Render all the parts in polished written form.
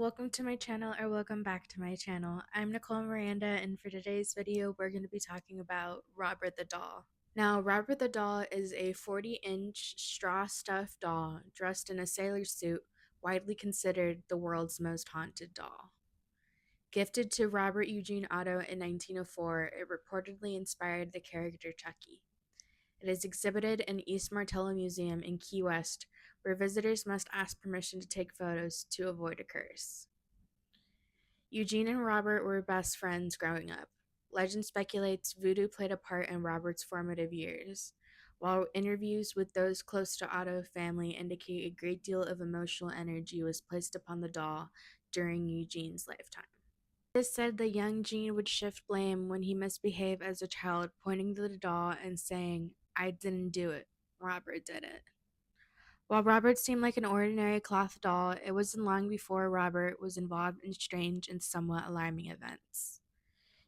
welcome to my channel, or welcome back to my channel. I'm Nicole Miranda, and for today's video we're going to be talking about Robert the doll. Now, Robert the doll is a 40-inch straw stuffed doll dressed in a sailor suit, widely considered the world's most haunted doll. Gifted to Robert Eugene Otto in 1904, it reportedly inspired the character Chucky. It is exhibited in East Martello Museum in Key West, where visitors must ask permission to take photos to avoid a curse. Eugene and Robert were best friends growing up. Legend speculates voodoo played a part in Robert's formative years, while interviews with those close to Otto family indicate a great deal of emotional energy was placed upon the doll during Eugene's lifetime. It is said the young Gene would shift blame when he misbehaved as a child, pointing to the doll and saying, "I didn't do it, Robert did it." While Robert seemed like an ordinary cloth doll, it wasn't long before Robert was involved in strange and somewhat alarming events.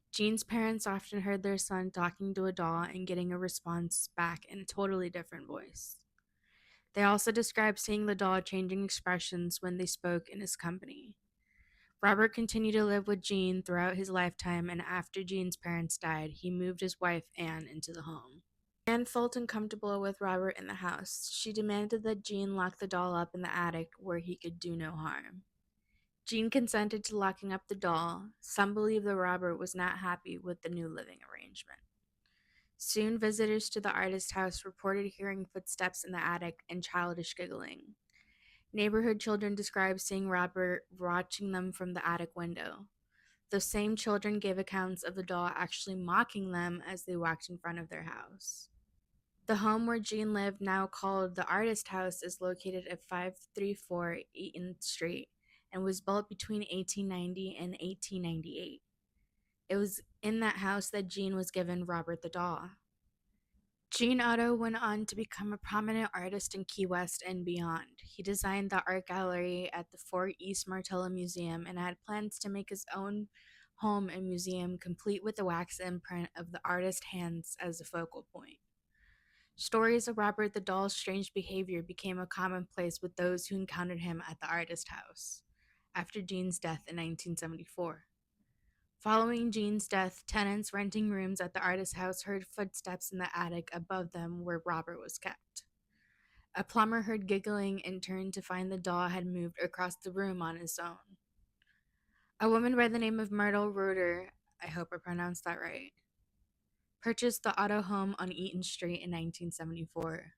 Gene's parents often heard their son talking to a doll and getting a response back in a totally different voice. They also described seeing the doll changing expressions when they spoke in his company. Robert continued to live with Gene throughout his lifetime, and after Gene's parents died, he moved his wife Anne into the home. Anne felt uncomfortable with Robert in the house. She demanded that Gene lock the doll up in the attic where he could do no harm. Gene consented to locking up the doll. Some believe that Robert was not happy with the new living arrangement. Soon, visitors to the artist's house reported hearing footsteps in the attic and childish giggling. Neighborhood children described seeing Robert watching them from the attic window. Those same children gave accounts of the doll actually mocking them as they walked in front of their house. The home where Gene lived, now called the Artist House, is located at 534 Eaton Street and was built between 1890 and 1898. It was in that house that Gene was given Robert the doll. Gene Otto went on to become a prominent artist in Key West and beyond. He designed the art gallery at the Fort East Martello Museum and had plans to make his own home and museum, complete with the wax imprint of the artist's hands as a focal point. Stories of Robert the doll's strange behavior became a commonplace with those who encountered him at the artist house after Gene's death in 1974. Following Gene's death, tenants renting rooms at the artist house heard footsteps in the attic above them where Robert was kept. A plumber heard giggling and turned to find the doll had moved across the room on its own. A woman by the name of Myrtle Roeder, I hope I pronounced that right, purchased the Otto home on Eaton Street in 1974.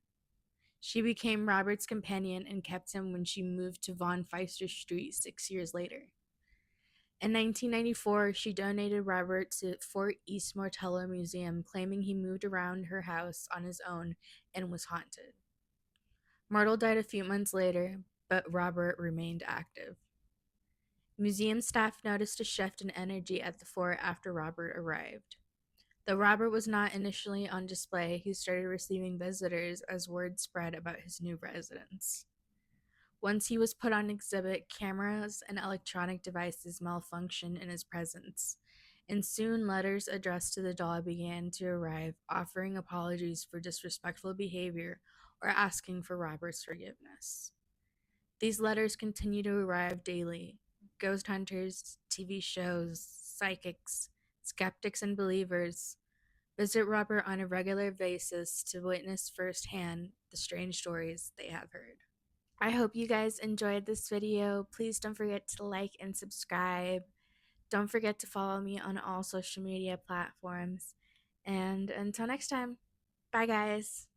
She became Robert's companion and kept him when she moved to Von Feister Street 6 years later. In 1994, she donated Robert to Fort East Martello Museum, claiming he moved around her house on his own and was haunted. Myrtle died a few months later, but Robert remained active. Museum staff noticed a shift in energy at the fort after Robert arrived. Though Robert was not initially on display, he started receiving visitors as word spread about his new residence. Once he was put on exhibit, cameras and electronic devices malfunctioned in his presence, and soon letters addressed to the doll began to arrive, offering apologies for disrespectful behavior or asking for Robert's forgiveness. These letters continue to arrive daily. Ghost hunters, TV shows, psychics, skeptics, and believers visit Robert on a regular basis to witness firsthand the strange stories they have heard. I hope you guys enjoyed this video. Please don't forget to like and subscribe. Don't forget to follow me on all social media platforms. And until next time, bye guys.